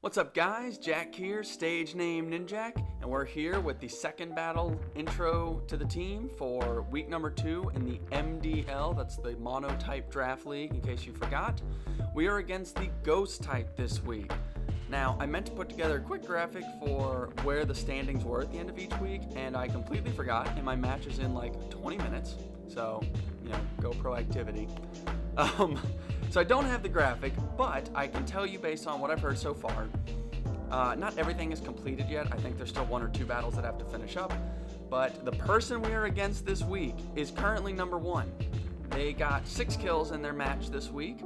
What's up guys, Jack here, stage name Ninjak, and we're here with the second battle intro to the team for week number 2 in the MDL, that's the Monotype Draft League in case you forgot. We are against the Ghost type this week. Now, I meant to put together a quick graphic for where the standings were at the end of each week, and I completely forgot, and my match is in like 20 minutes, so, go proactivity. So I don't have the graphic, but I can tell you based on what I've heard so far, not everything is completed yet. I think there's still 1 or 2 battles that have to finish up, but the person we are against this week is currently number 1. They got 6 kills in their match this week.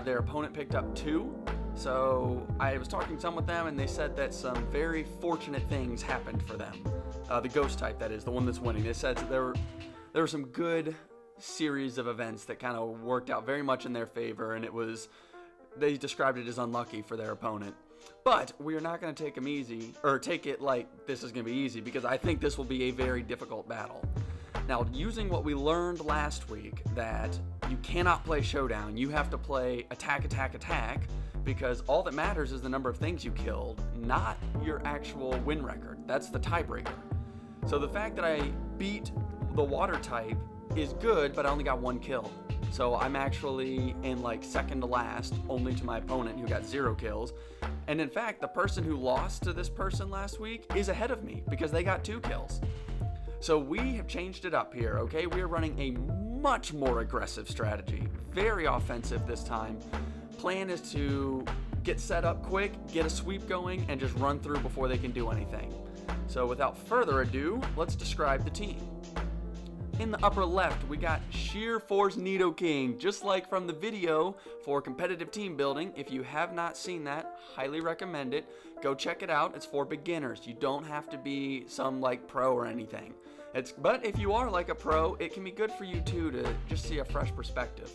Their opponent picked up 2. So I was talking some with them, and they said that some very fortunate things happened for them. The Ghost type, that is, the one that's winning. They said that there were some good series of events that kind of worked out very much in their favor, and they described it as unlucky for their opponent. But we are not going to take them easy, or take it like this is going to be easy, because I think this will be a very difficult battle. Now, using what we learned last week, that you cannot play showdown, you have to play attack, attack, attack, because all that matters is the number of things you killed, not your actual win record. That's the tiebreaker. So the fact that I beat the water type is good, but I only got 1 kill. So I'm actually in like second to last, only to my opponent who got 0 kills. And in fact, the person who lost to this person last week is ahead of me because they got 2 kills. So we have changed it up here, okay? We are running a much more aggressive strategy, very offensive this time. Plan is to get set up quick, get a sweep going, and just run through before they can do anything. So without further ado, let's describe the team. In the upper left, we got Sheer Force Nidoking, just like from the video for competitive team building. If you have not seen that, highly recommend it. Go check it out. It's for beginners. You don't have to be some like pro or anything. But if you are like a pro, it can be good for you too to just see a fresh perspective.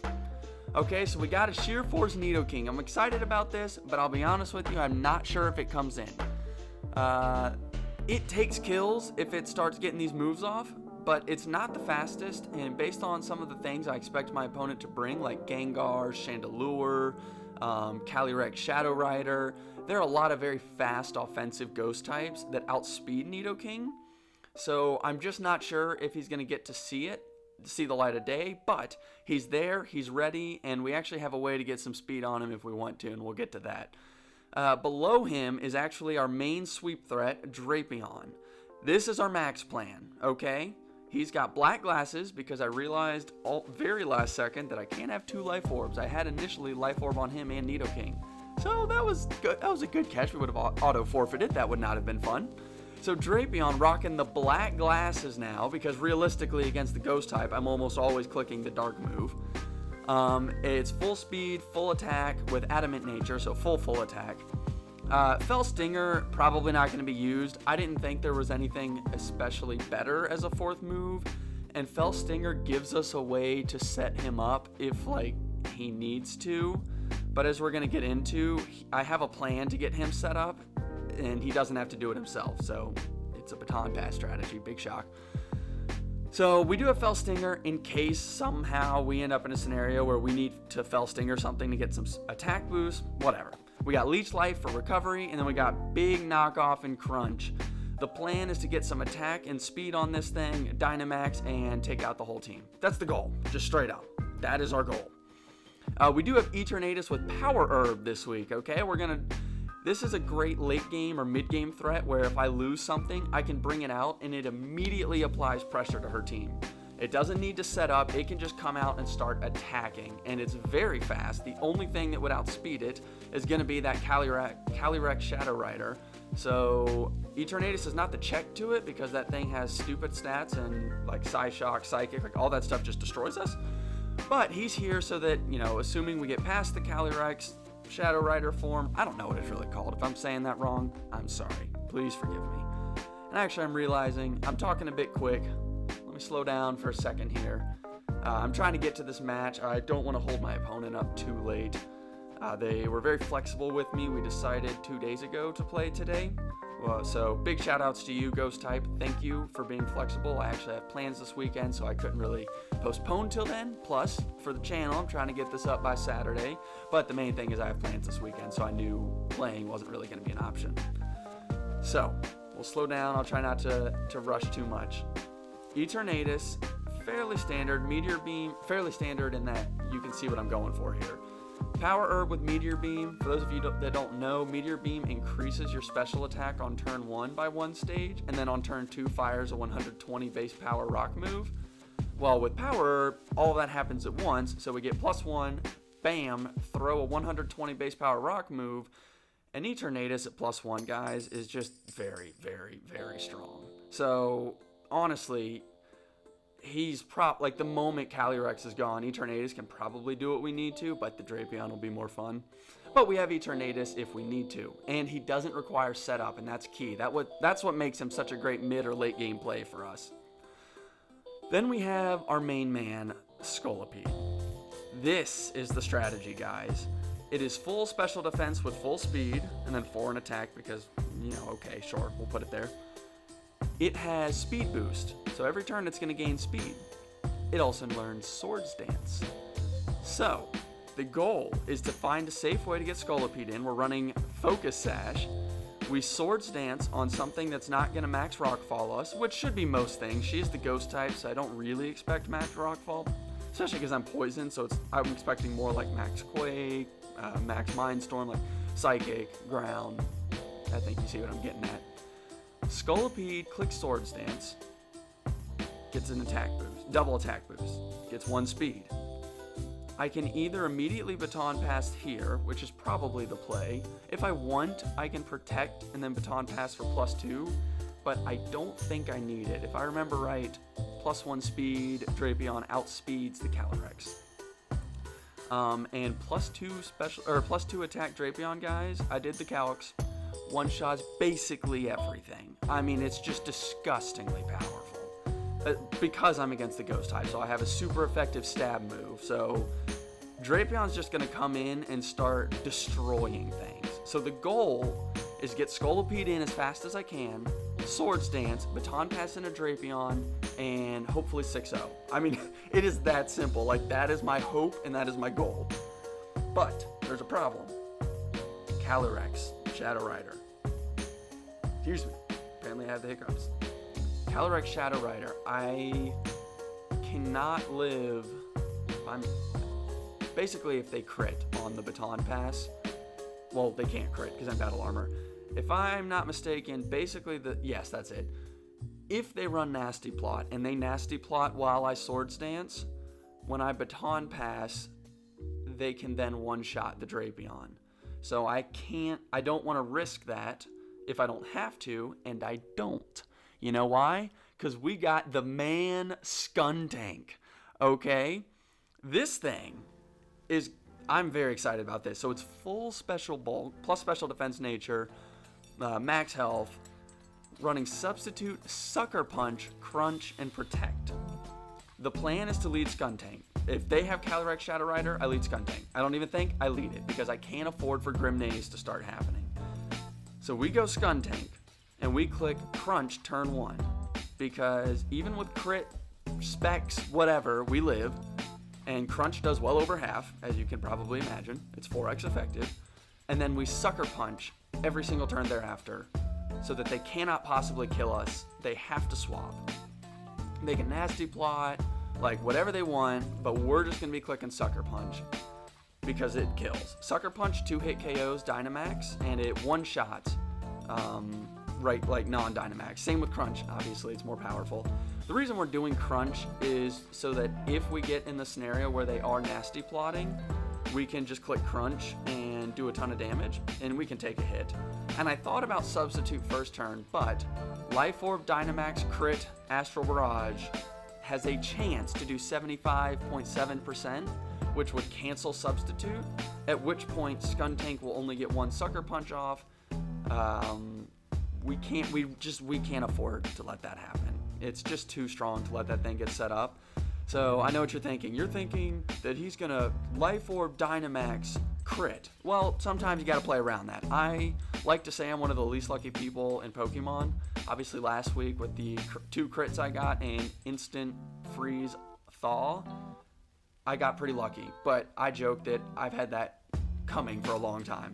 Okay, so we got a Sheer Force Nidoking. I'm excited about this, but I'll be honest with you, I'm not sure if it comes in. It takes kills if it starts getting these moves off, but it's not the fastest, and based on some of the things I expect my opponent to bring, like Gengar, Chandelure, Calyrex Shadow Rider, there are a lot of very fast offensive ghost types that outspeed Nidoking, so I'm just not sure if he's going to get to see the light of day, but he's there, he's ready, and we actually have a way to get some speed on him if we want to, and we'll get to that. Below him is actually our main sweep threat, Drapion. This is our max plan, okay? He's got black glasses because I realized very last second that I can't have 2 life orbs. I had initially life orb on him and Nidoking. So that was good. That was a good catch. We would have auto forfeited. That would not have been fun. So Drapion rocking the black glasses now because realistically against the ghost type, I'm almost always clicking the dark move. It's full speed, full attack with adamant nature, so full attack. Fell Stinger, probably not going to be used. I didn't think there was anything especially better as a 4th move, and Fell Stinger gives us a way to set him up if, he needs to. But as we're going to get into, I have a plan to get him set up, and he doesn't have to do it himself, so it's a baton pass strategy, big shock. So we do have Fell Stinger in case somehow we end up in a scenario where we need to Fell Stinger something to get some attack boost, whatever. We got Leech Life for recovery, and then we got Big Knockoff and Crunch. The plan is to get some attack and speed on this thing, Dynamax, and take out the whole team. That's the goal, just straight up. That is our goal. We do have Eternatus with Power Herb this week, okay? This is a great late game or mid game threat where if I lose something, I can bring it out and it immediately applies pressure to her team. It doesn't need to set up, it can just come out and start attacking, and it's very fast. The only thing that would outspeed it is going to be that Calyrex Shadow Rider. So Eternatus is not the check to it because that thing has stupid stats and like Psyshock, Psychic, all that stuff just destroys us. But he's here so that, assuming we get past the Calyrex Shadow Rider form, I don't know what it's really called. If I'm saying that wrong, I'm sorry. Please forgive me. And actually, I'm realizing I'm talking a bit quick. Let me slow down for a second here. I'm trying to get to this match. I don't want to hold my opponent up too late. They were very flexible with me. We decided 2 days ago to play today. So big shout outs to you, Ghost Type. Thank you for being flexible. I actually have plans this weekend, so I couldn't really postpone till then. Plus, for the channel, I'm trying to get this up by Saturday. But the main thing is I have plans this weekend, so I knew playing wasn't really going to be an option. So, we'll slow down. I'll try not to rush too much. Eternatus, fairly standard. Meteor Beam, fairly standard in that you can see what I'm going for here. Power Herb with Meteor Beam. For those of you that don't know, Meteor Beam increases your special attack on turn 1 by 1 stage, and then on turn 2 fires a 120 base power rock move. Well, with Power Herb, all of that happens at once, so we get +1, bam, throw a 120 base power rock move, and Eternatus at +1, guys, is just very, very, very strong. So, honestly, he's like the moment Calyrex is gone, Eternatus can probably do what we need to, but the Drapion will be more fun. But we have Eternatus if we need to, and he doesn't require setup, and that's key. That's what makes him such a great mid or late game play for us. Then we have our main man, Scolipede. This is the strategy, guys. It is full special defense with full speed, and then 4 in attack because, okay, sure, we'll put it there. It has speed boost, so every turn it's going to gain speed. It also learns Swords Dance. So, the goal is to find a safe way to get Scolipede in. We're running Focus Sash. We Swords Dance on something that's not going to max Rockfall us, which should be most things. She is the Ghost type, so I don't really expect max Rockfall, especially because I'm poisoned, so I'm expecting more like max Quake, max Mindstorm, like Psychic, Ground. I think you see what I'm getting at. Scolipede clicks Swords Dance, gets an attack boost, double attack boost, gets 1 speed. I can either immediately Baton Pass here, which is probably the play. If I want, I can Protect and then Baton Pass for +2, but I don't think I need it. If I remember right, +1 speed, Drapion outspeeds the Calyrex. And +2 attack Drapion, guys. I did the calcs. One-shots basically everything. I mean, it's just disgustingly powerful. Because I'm against the Ghost type, so I have a super effective stab move. So Drapion's just going to come in and start destroying things. So the goal is get Scolipede in as fast as I can, Swords Dance, Baton Pass into Drapion, and hopefully 6-0. I mean, it is that simple. Like, that is my hope, and that is my goal. But there's a problem. Calyrex, Shadow Rider. Excuse me. Apparently I have the hiccups. Calyrex, Shadow Rider. I cannot live. Basically, if they crit on the Baton Pass, well, they can't crit because I'm Battle Armor. If I'm not mistaken, basically yes, that's it. If they run Nasty Plot and they Nasty Plot while I Swords Dance, when I Baton Pass, they can then one-shot the Drapion. So I don't want to risk that if I don't have to, and I don't. You know why? Because we got the man Skuntank, okay? This thing is, I'm very excited about this. So it's full special bulk, plus special defense nature, max health, running Substitute, Sucker Punch, Crunch, and Protect. The plan is to lead Skuntank. If they have Calyrex Shadow Rider, I lead Skuntank. I don't even think I lead it because I can't afford for Grimnaze to start happening. So we go Skuntank and we click Crunch turn 1 because even with crit, specs, whatever, we live. And Crunch does well over half, as you can probably imagine. It's 4x effective. And then we Sucker Punch every single turn thereafter so that they cannot possibly kill us. They have to swap. They can Nasty Plot, like whatever they want, but we're just going to be clicking Sucker Punch because it kills. Sucker Punch 2-hit KOs Dynamax, and it one-shots, right, like non-Dynamax. Same with Crunch, obviously, it's more powerful. The reason we're doing Crunch is so that if we get in the scenario where they are Nasty Plotting, we can just click Crunch and do a ton of damage, and we can take a hit. And I thought about Substitute first turn, but Life Orb, Dynamax, Crit, Astral Barrage has a chance to do 75.7%, which would cancel Substitute, at which point Skuntank will only get 1 Sucker Punch off. We can't afford to let that happen. It's just too strong to let that thing get set up. So I know what you're thinking. You're thinking that he's gonna Life Orb, Dynamax, crit. Well, sometimes you got to play around that. I like to say I'm one of the least lucky people in Pokemon. Obviously last week with the 2 crits I got and instant freeze thaw, I got pretty lucky, but I joke that I've had that coming for a long time.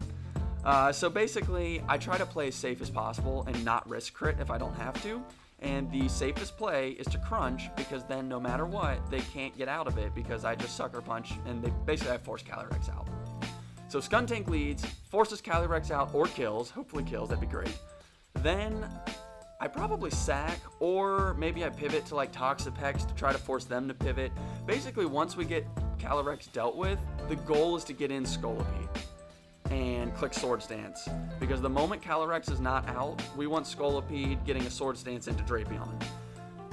So basically, I try to play as safe as possible and not risk crit if I don't have to. And the safest play is to crunch, because then no matter what, they can't get out of it because I just sucker punch and they basically I force Calyrex out. So Skuntank leads, forces Calyrex out or kills, hopefully kills, that'd be great. Then I probably sack, or maybe I pivot to like Toxapex to try to force them to pivot. Basically, once we get Calyrex dealt with, the goal is to get in Scolipede and click Swords Dance, because the moment Calyrex is not out, we want Scolipede getting a Swords Dance into Drapion.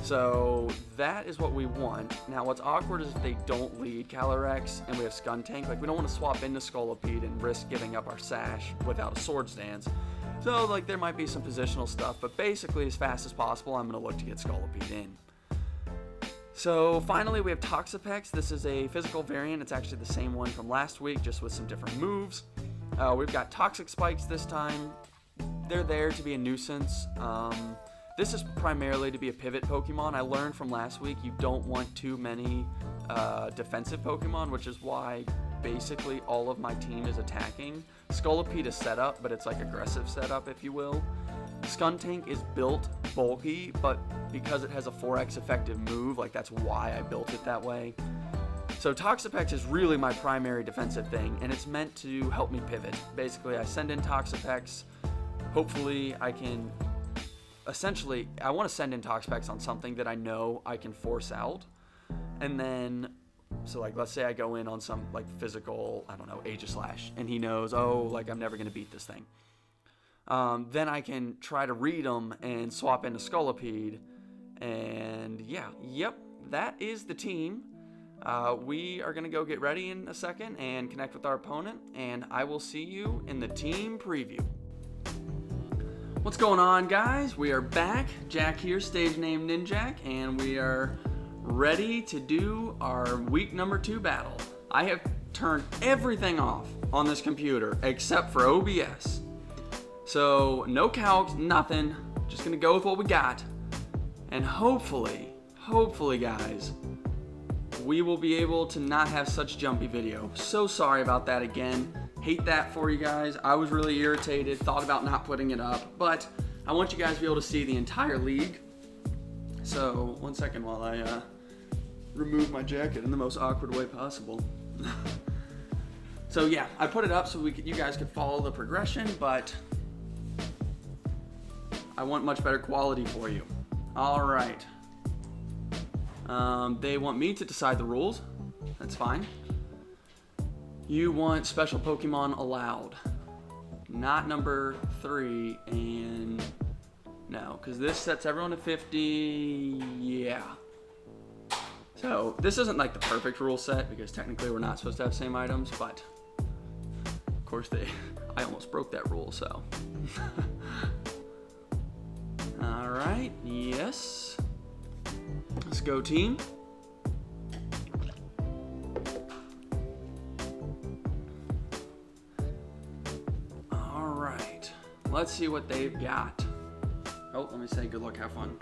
So that is what we want. Now what's awkward is if they don't lead Calyrex and we have Skuntank, like we don't want to swap into Scolipede and risk giving up our Sash without a Swords Dance. So like there might be some positional stuff, but basically as fast as possible I'm going to look to get Scolipede in. So finally we have Toxapex. This is a physical variant. It's actually the same one from last week, just with some different moves. We've got Toxic Spikes this time. They're there to be a nuisance. This is primarily to be a pivot Pokemon. I learned from last week you don't want too many defensive Pokemon, which is why basically all of my team is attacking. Scolipede is set up, but it's like aggressive setup, if you will. Skuntank is built bulky, but because it has a 4x effective move, like that's why I built it that way. So Toxapex is really my primary defensive thing, and it's meant to help me pivot. Basically, I send in Toxapex. Hopefully, I can... Essentially, I want to send in Toxapex on something that I know I can force out. And then, so like, let's say I go in on some, like, physical, I don't know, Aegislash, and he knows, oh, like, I'm never going to beat this thing. Then I can try to read him and swap into Scolipede. And, yeah, yep, that is the team. We are going to go get ready in a second and connect with our opponent, and I will see you in the team preview. What's going on, guys? We are back. Jack here, stage name Ninjak, and we are ready to do our week number 2 battle. I have turned everything off on this computer except for OBS. So no calcs, nothing. Just going to go with what we got. And hopefully, guys, we will be able to not have such jumpy video. So sorry about that again. Hate that for you guys. I was really irritated, thought about not putting it up, but I want you guys to be able to see the entire league. So, one second while I remove my jacket in the most awkward way possible. So yeah, I put it up so you guys could follow the progression, but I want much better quality for you. All right. They want me to decide the rules. That's fine. You want special Pokemon allowed. Not number 3, and no, because this sets everyone to 50, yeah. So this isn't like the perfect rule set, because technically we're not supposed to have same items, but of course I almost broke that rule, so. All right, yes. Let's go, team. All right, let's see what they've got. Oh, let me say good luck, have fun.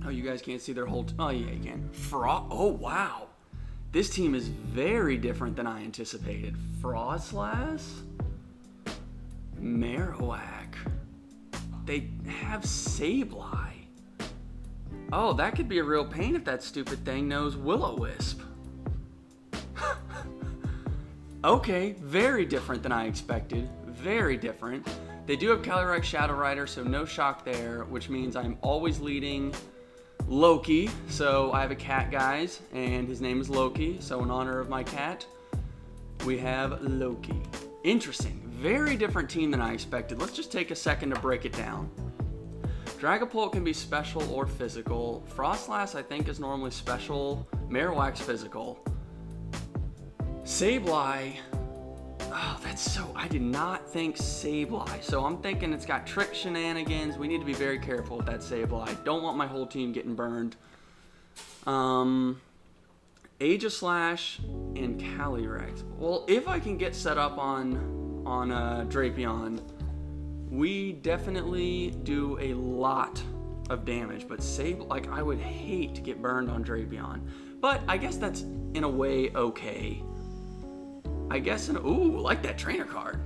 Oh, you guys can't see their whole, oh yeah, you can. Oh, wow. This team is very different than I anticipated. Frostlass, Marowak. They have Sableye. Oh, that could be a real pain if that stupid thing knows Will-O-Wisp. Okay, very different than I expected. Very different. They do have Calyrex Shadow Rider, so no shock there, which means I'm always leading Loki. So I have a cat, guys, and his name is Loki. So in honor of my cat, we have Loki. Interesting. Very different team than I expected. Let's just take a second to break it down. Dragapult can be special or physical. Frostlass, I think, is normally special. Marowak's physical. Sableye. Oh, that's so... I did not think Sableye. So I'm thinking it's got trick shenanigans. We need to be very careful with that Sableye. Don't want my whole team getting burned. Aegislash and Calyrex. Well, if I can get set up on Drapion, we definitely do a lot of damage. But like, I would hate to get burned on Drapion. But I guess that's in a way okay. I guess ooh, like that trainer card.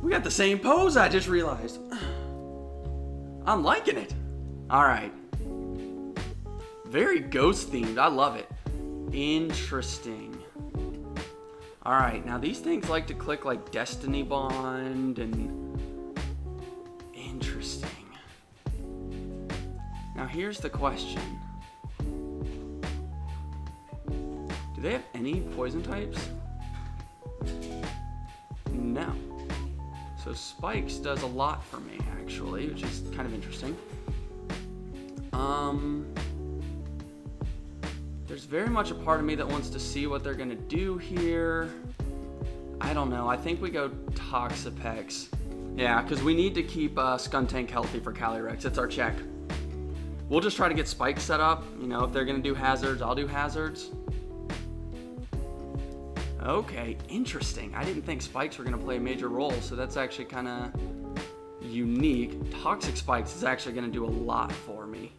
We got the same pose, I just realized. I'm liking it. All right. Very ghost themed. I love it. Interesting. All right. Now these things like to click like Destiny Bond and interesting. Now here's the question. Do they have any poison types? No. So Spikes does a lot for me, actually, which is kind of interesting. There's very much a part of me that wants to see what they're going to do here. I don't know. I think we go Toxapex. Yeah, because we need to keep Skuntank healthy for Calyrex. It's our check. We'll just try to get Spikes set up. You know, if they're going to do hazards, I'll do hazards. Okay, interesting. I didn't think Spikes were going to play a major role, so that's actually kind of unique. Toxic Spikes is actually going to do a lot for me.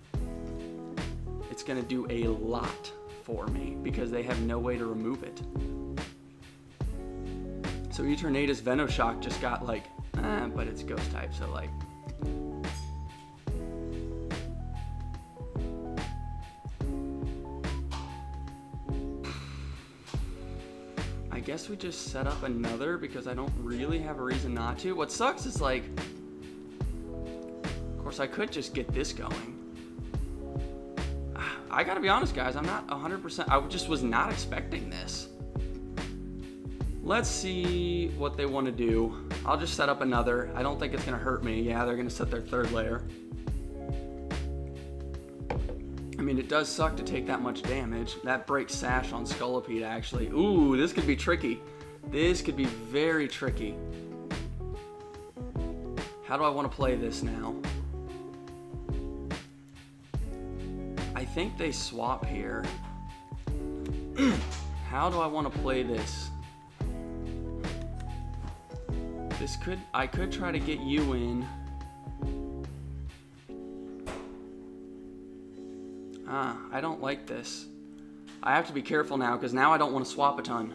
It's going to do a lot for me because they have no way to remove it. So Eternatus Venoshock just got like, but it's ghost type, so like. I guess we just set up another because I don't really have a reason not to. What sucks is like, of course I could just get this going. I gotta be honest guys, I'm not 100%, I just was not expecting this. Let's see what they want to do. I'll just set up another. I don't think it's gonna hurt me. Yeah, they're gonna set their third layer. I mean, it does suck to take that much damage. That breaks Sash on Scolipede, actually. Ooh, this could be tricky. This could be very tricky. How do I want to play this now? I think they swap here. How do I want to play this? I could try to get you in. I don't like this. I have to be careful now because now I don't want to swap a ton.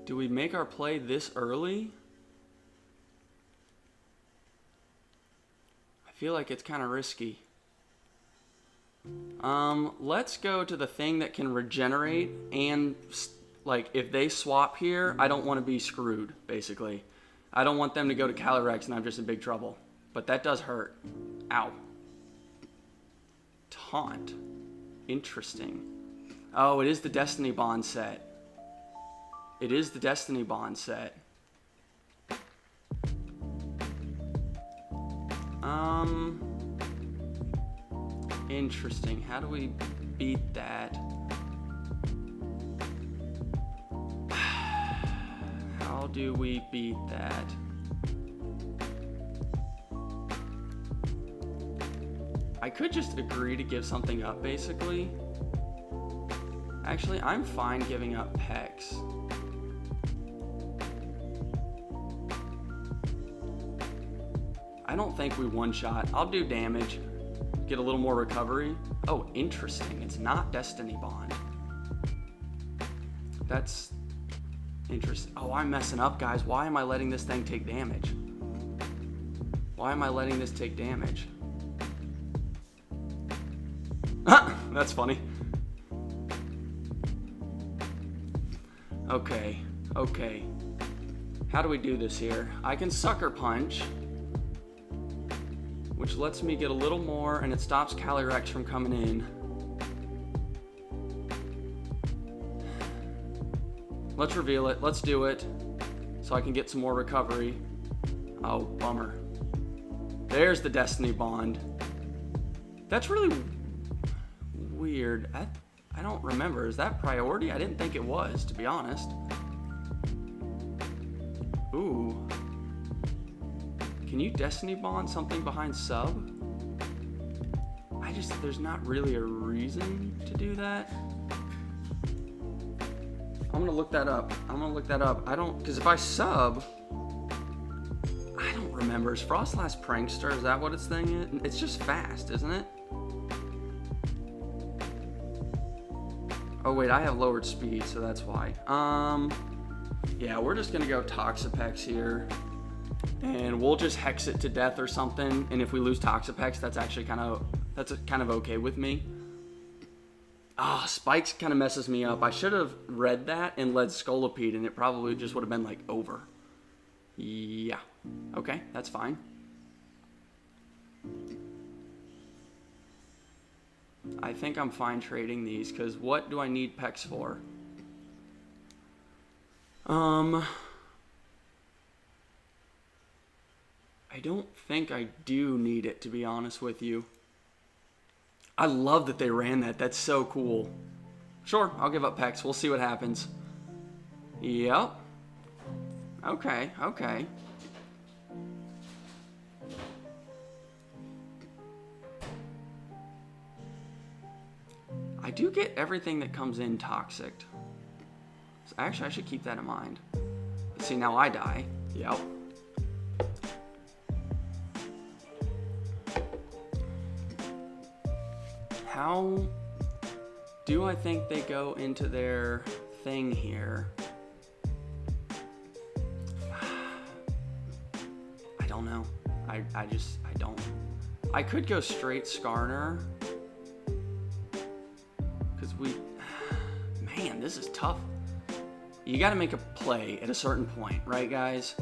Do we make our play this early? I feel like it's kind of risky. Let's go to the thing that can regenerate and like if they swap here, I don't want to be screwed, basically. I don't want them to go to Calyrex and I'm just in big trouble. But that does hurt. Ow. Taunt. Interesting. Oh, it is the Destiny Bond set. It is the Destiny Bond set. Interesting. How do we beat that? How do we beat that? I could just agree to give something up, basically. Actually, I'm fine giving up Pex. I don't think we one-shot. I'll do damage. Get a little more recovery. Oh, interesting. It's not Destiny Bond. That's interesting. Oh, I'm messing up, guys. Why am I letting this thing take damage? Why am I letting this take damage? That's funny. Okay. Okay. How do we do this here? I can Sucker Punch, which lets me get a little more, and it stops Calyrex from coming in. Let's reveal it. Let's do it so I can get some more recovery. Oh, bummer. There's the Destiny Bond. That's really weird. I don't remember. Is that priority? I didn't think it was, to be honest. Ooh. Can you Destiny Bond something behind sub? There's not really a reason to do that. I'm gonna look that up. Because if I sub, I don't remember. Is Frostlast Prankster, is that what its thing is? It's just fast, isn't it? Oh wait, I have lowered speed, so that's why. Yeah, we're just gonna go Toxapex here. And we'll just hex it to death or something. And if we lose Toxapex, that's actually kind of okay with me. Spikes kind of messes me up. I should have read that and led Scolipede, and it probably just would have been like over. Yeah. Okay, that's fine. I think I'm fine trading these, because what do I need Pex for? I don't think I do need it, to be honest with you. I love that they ran that. That's so cool. Sure, I'll give up Pex. We'll see what happens. Yep. Okay. I do get everything that comes in toxic. So actually, I should keep that in mind. But see, now I die. Yep. How do I think they go into their thing here? I don't know. I don't. I could go straight Skarner. Because man, this is tough. You got to make a play at a certain point, right, guys?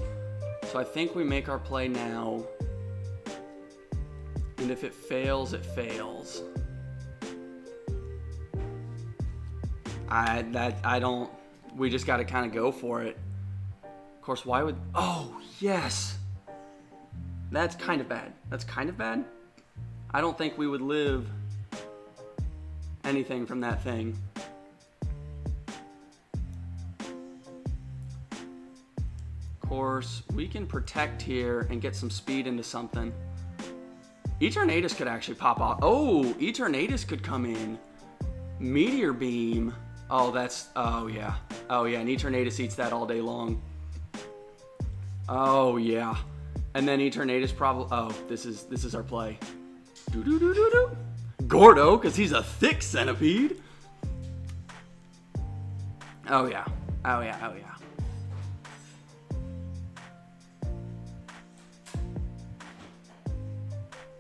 So I think we make our play now. And if it fails, it fails. We just got to kind of go for it. Of course, why would, oh, yes. That's kind of bad. I don't think we would live anything from that thing. Of course, we can protect here and get some speed into something. Eternatus could actually pop off. Oh, Eternatus could come in. Meteor Beam. Oh, yeah, and Eternatus eats that all day long. Oh, yeah. And then Eternatus probably, this is our play. Do. Gordo, because he's a thick centipede. Oh, yeah.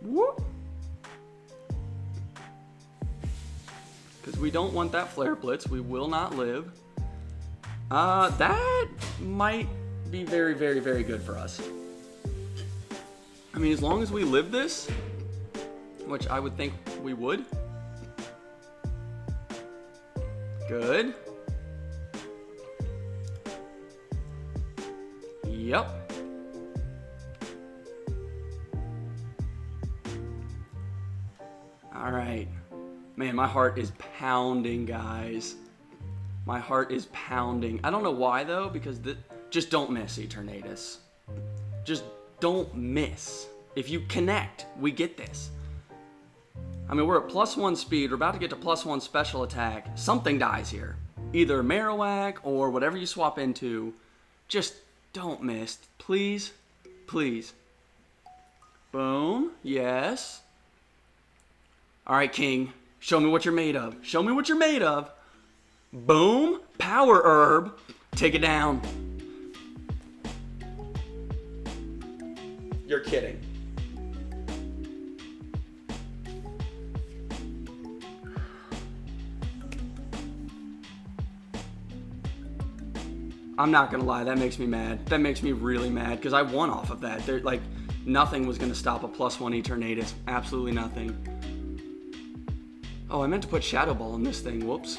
Whoop. Because we don't want that Flare Blitz. We will not live. That might be very, very, very good for us. I mean, as long as we live this, which I would think we would. Good. Yep. All right. Man, my heart is pounding, guys. My heart is pounding. I don't know why, though, because just don't miss, Eternatus. Just don't miss. If you connect, we get this. I mean, we're at +1 speed. We're about to get to +1 special attack. Something dies here. Either Marowak or whatever you swap into. Just don't miss. Please. Please. Boom. Yes. All right, King. Show me what you're made of. Show me what you're made of. Boom. Power Herb. Take it down. You're kidding. I'm not gonna lie, that makes me mad. That makes me really mad because I won off of that. Nothing was gonna stop a +1 Eternatus. Absolutely nothing. Oh, I meant to put Shadow Ball in this thing. Whoops.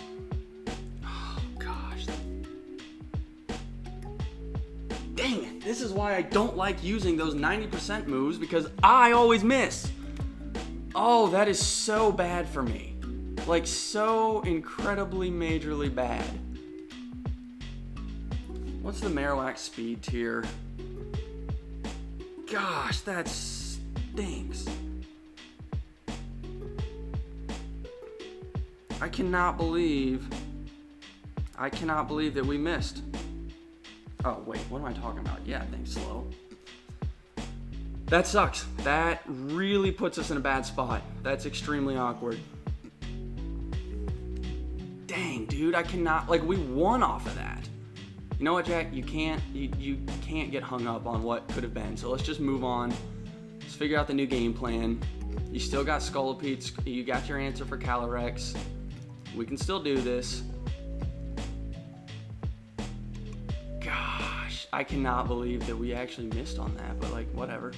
Oh, gosh. Dang it. This is why I don't like using those 90% moves, because I always miss. Oh, that is so bad for me. Like, so incredibly, majorly bad. What's the Marowak speed tier? Gosh, that stinks. I cannot believe that we missed. Oh, wait, what am I talking about? Yeah, things slow. That sucks. That really puts us in a bad spot. That's extremely awkward. Dang, dude, I cannot, like, we won off of that. You know what, Jack? You can't get hung up on what could have been. So let's just move on. Let's figure out the new game plan. You still got Scolipede. You got your answer for Calyrex. We can still do this. Gosh, I cannot believe that we actually missed on that, but like, whatever.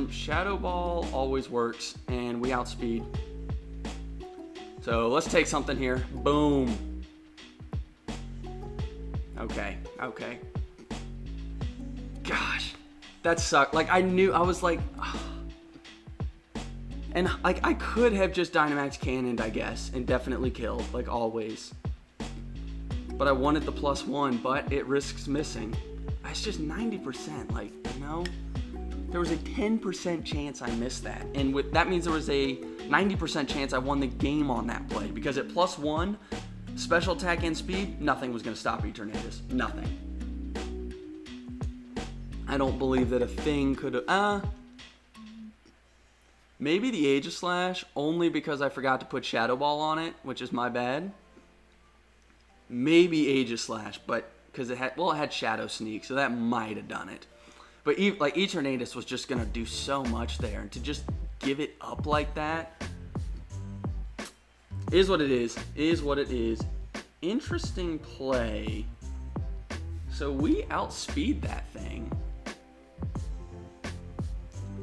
Shadow Ball always works, and we outspeed. So let's take something here. Boom. Okay. Gosh, that sucked. Like, I was like, ugh. And like, I could have just Dynamax Cannoned, I guess, and definitely killed, like always. But I wanted the +1, but it risks missing. It's just 90%, like, you know? There was a 10% chance I missed that. And that means there was a 90% chance I won the game on that play. Because at +1, special attack and speed, nothing was going to stop Eternatus. Nothing. I don't believe that a thing could have... maybe the Aegislash, only because I forgot to put Shadow Ball on it, which is my bad. Maybe Aegislash, but because it had Shadow Sneak, so that might have done it. But like, Eternatus was just gonna do so much there, and to just give it up like that is what it is. Is what it is. Interesting play. So we outspeed that thing.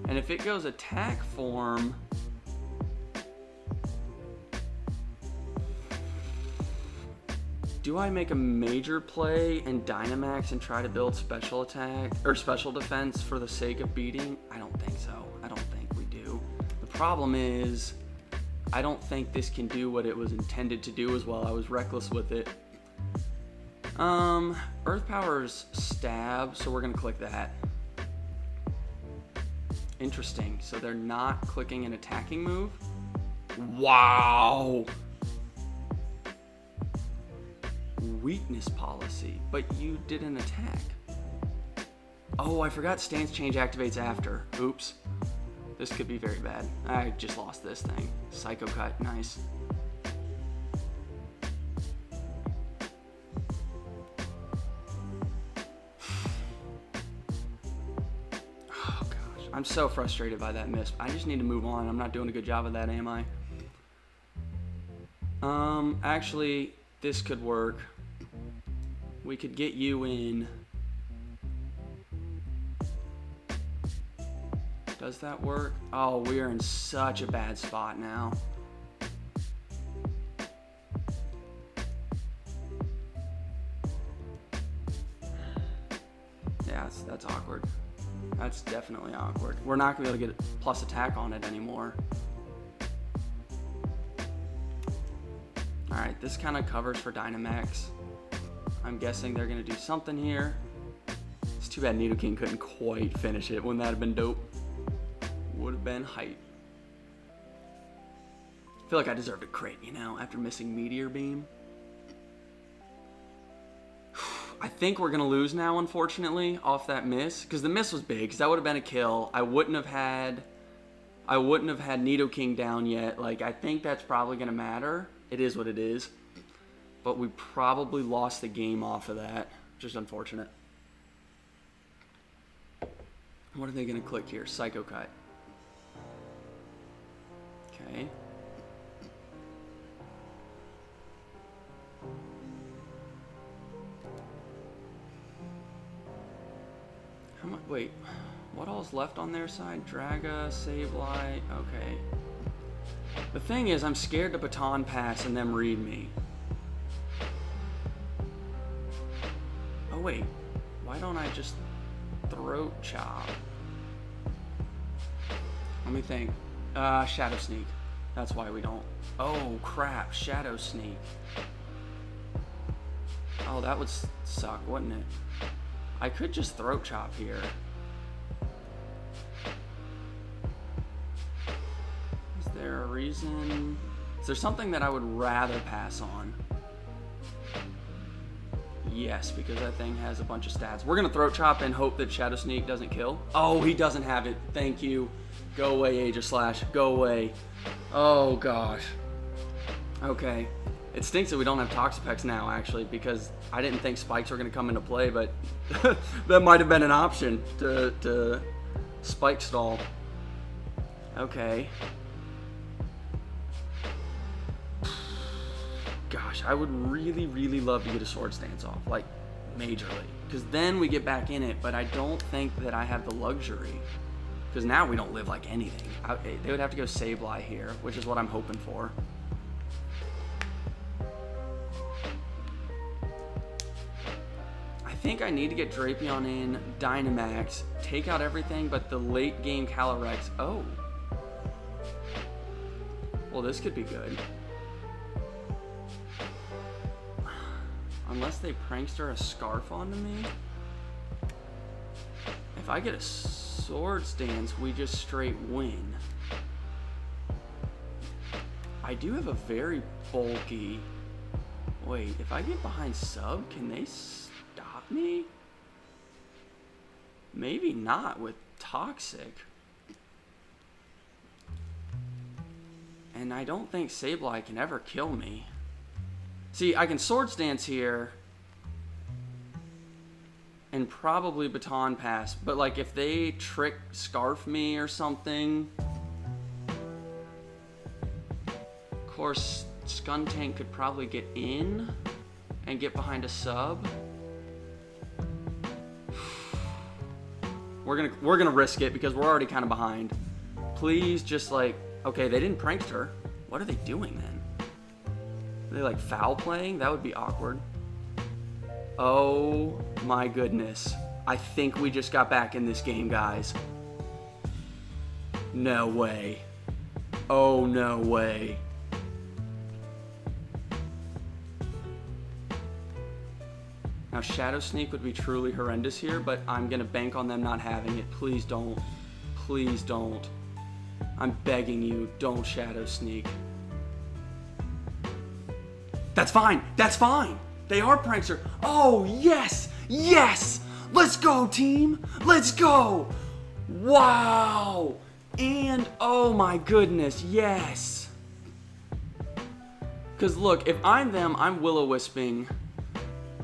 And if it goes attack form, do I make a major play and Dynamax and try to build special attack or special defense for the sake of beating? I don't think so. I don't think we do. The problem is, I don't think this can do what it was intended to do as well. I was reckless with it. Earth Power's stab, so we're gonna click that. Interesting. So they're not clicking an attacking move? Wow! Weakness policy, but you did an attack. Oh, I forgot stance change activates after. Oops. This could be very bad. I just lost this thing. Psycho Cut, nice. Oh gosh, I'm so frustrated by that miss. I just need to move on. I'm not doing a good job of that, am I? Actually, this could work. We could get you in. Does that work? Oh, we are in such a bad spot now. Yeah, that's awkward. That's definitely awkward. We're not gonna be able to get plus attack on it anymore. All right, this kind of covers for Dynamax. I'm guessing they're gonna do something here. It's too bad Nidoking couldn't quite finish it. Wouldn't that have been dope? Would have been hype. I feel like I deserved a crit, you know, after missing Meteor Beam. I think we're gonna lose now, unfortunately, off that miss, because the miss was big. Because that would have been a kill. I wouldn't have had Nidoking down yet. Like, I think that's probably gonna matter. It is what it is. But we probably lost the game off of that, which is unfortunate. What are they gonna click here? Psycho Cut. Okay. How much? Wait, what all's left on their side? Draga, Sableye. Okay. The thing is, I'm scared to baton pass and them read me. Oh wait, why don't I just throat chop? Let me think. Shadow Sneak. That's why we don't. Oh crap, Shadow Sneak. Oh, that would suck, wouldn't it? I could just throat chop here. reason? Is there something that I would rather pass on? Yes, because that thing has a bunch of stats. We're going to Throat Chop and hope that Shadow Sneak doesn't kill. Oh, he doesn't have it. Thank you. Go away, Age of Slash. Go away. Oh, gosh. Okay. It stinks that we don't have Toxapex now, actually, because I didn't think spikes were going to come into play, but that might have been an option to spike stall. Okay. Gosh, I would really, really love to get a Sword Stance off, like, majorly. Because then we get back in it, but I don't think that I have the luxury. Because now we don't live like anything. They would have to go Sableye here, which is what I'm hoping for. I think I need to get Drapion in, Dynamax, take out everything but the late game Calyrex. Oh. Well, this could be good. Unless they prankster a Scarf onto me. If I get a Sword Stance, we just straight win. I do have a very bulky... Wait, if I get behind Sub, can they stop me? Maybe not with Toxic. And I don't think Sableye can ever kill me. See, I can Sword Stance here and probably Baton Pass, but like if they trick Scarf me or something, of course Skuntank could probably get in and get behind a Sub. We're gonna risk it because we're already kind of behind. Please just like, okay, they didn't prankster. What are they doing then? Are they like foul playing? That would be awkward. Oh my goodness. I think we just got back in this game, guys. No way. Oh, no way. Now, Shadow Sneak would be truly horrendous here, but I'm going to bank on them not having it. Please don't. Please don't. I'm begging you, don't Shadow Sneak. That's fine. That's fine. They are prankster. Oh, yes. Yes. Let's go, team. Let's go. Wow. And, oh my goodness, yes. Because look, if I'm them, I'm Will-O-Wisping.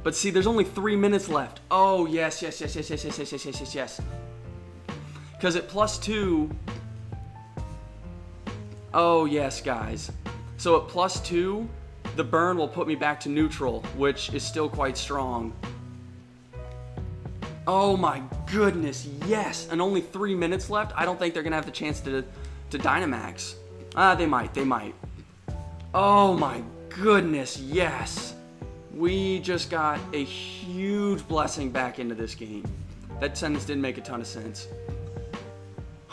But see, there's only 3 minutes left. Oh, yes, yes, yes, yes, yes, yes, yes, yes, yes, yes, yes. Because at +2... Oh, yes, guys. So at +2... the burn will put me back to neutral, which is still quite strong. Oh my goodness, yes! And only 3 minutes left? I don't think they're going to have the chance to Dynamax. They might. Oh my goodness, yes! We just got a huge blessing back into this game. That sentence didn't make a ton of sense.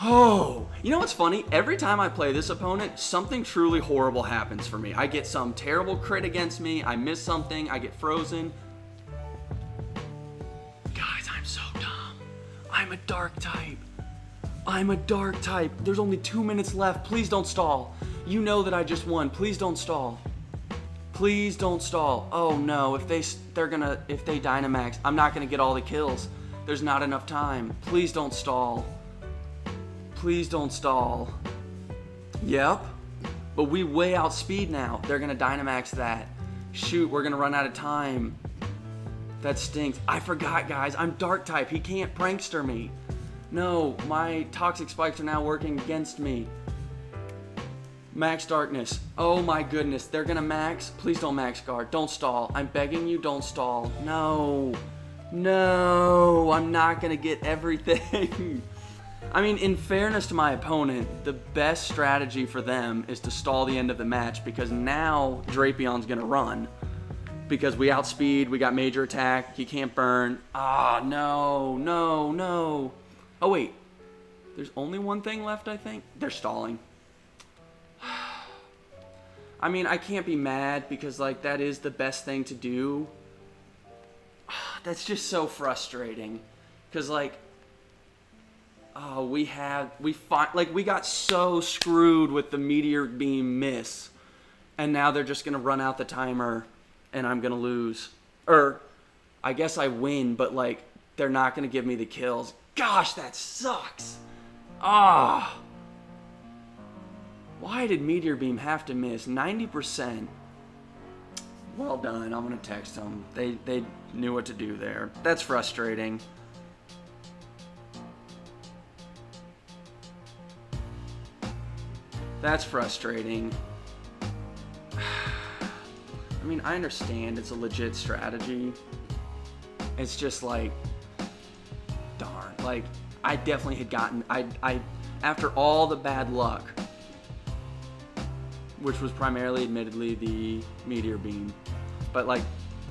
Oh, you know what's funny? Every time I play this opponent, something truly horrible happens for me. I get some terrible crit against me, I miss something, I get frozen. Guys, I'm so dumb. I'm a dark type. I'm a dark type. There's only 2 minutes left. Please don't stall. You know that I just won. Please don't stall. Please don't stall. Oh no, if they Dynamax, I'm not gonna get all the kills. There's not enough time. Please don't stall. Please don't stall. Yep. But we way outspeed now. They're going to Dynamax that. Shoot, we're going to run out of time. That stinks. I forgot, guys. I'm Dark type. He can't prankster me. No, my Toxic Spikes are now working against me. Max Darkness. Oh my goodness. They're going to max. Please don't max guard. Don't stall. I'm begging you, don't stall. No. No. I'm not going to get everything. I mean, in fairness to my opponent, the best strategy for them is to stall the end of the match because now Drapion's going to run. Because we outspeed, we got major attack, he can't burn. Ah, no, no, no. Oh, wait. There's only one thing left, I think? They're stalling. I mean, I can't be mad because, like, that is the best thing to do. That's just so frustrating. Because, like... Oh, we got so screwed with the meteor beam miss, and now they're just gonna run out the timer, and I'm gonna lose. Or, I guess I win, but like they're not gonna give me the kills. Gosh, that sucks. Ah. Why did meteor beam have to miss 90%? Well done. I'm gonna text them. They knew what to do there. That's frustrating. That's frustrating. I mean, I understand it's a legit strategy. It's just like, darn. Like, I definitely had gotten, I after all the bad luck, which was primarily, admittedly, the meteor beam, but like,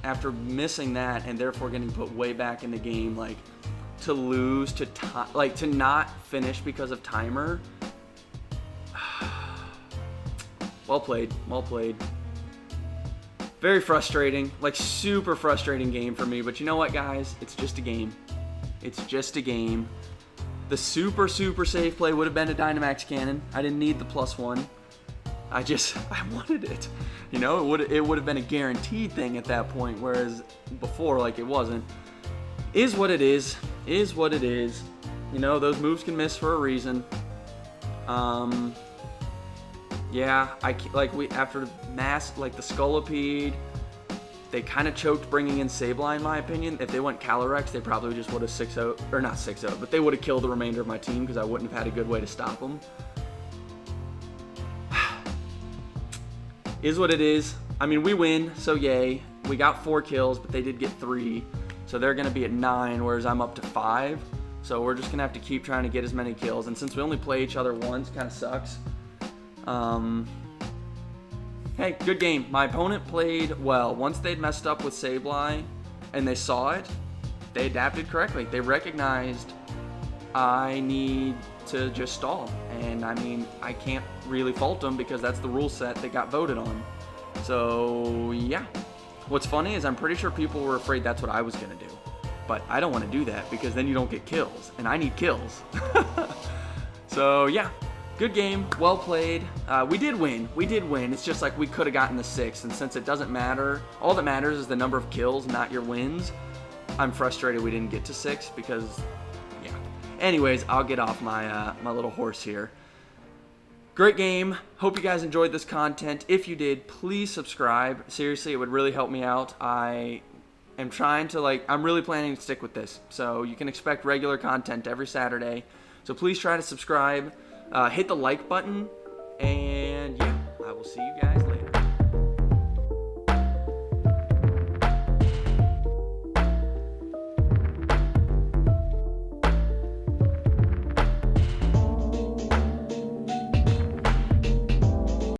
after missing that and therefore getting put way back in the game, like, to lose to to not finish because of timer. Well played, well played. Very frustrating, like super frustrating game for me, but you know what, guys? It's just a game. It's just a game. The super safe play would have been a Dynamax Cannon. I didn't need the +1. I wanted it. You know, it would have been a guaranteed thing at that point, whereas before, like, it wasn't. Is what it is. Is what it is. You know, those moves can miss for a reason. Yeah, after mass, like the Scolipede, they kind of choked bringing in Sableye, in my opinion. If they went Calyrex, they probably just would have 6-0, or not 6-0, but they would have killed the remainder of my team because I wouldn't have had a good way to stop them. Is what it is. I mean, we win, so yay. We got 4 kills, but they did get 3. So they're going to be at 9, whereas I'm up to 5. So we're just going to have to keep trying to get as many kills. And since we only play each other once, kind of sucks. Hey, good game. My opponent played well. Once they'd messed up with Sableye and they saw it, they adapted correctly. They recognized I need to just stall. And I mean, I can't really fault them because that's the rule set that got voted on. So, yeah. What's funny is I'm pretty sure people were afraid that's what I was going to do. But I don't want to do that because then you don't get kills. And I need kills. So, yeah. Good game, well played. We did win. We did win. It's just like we could have gotten the 6th, and since it doesn't matter, all that matters is the number of kills, not your wins. I'm frustrated we didn't get to 6 because, yeah. Anyways, I'll get off my my little horse here. Great game. Hope you guys enjoyed this content. If you did, please subscribe. Seriously, it would really help me out. I am trying to I'm really planning to stick with this, so you can expect regular content every Saturday. So please try to subscribe. Hit the like button, and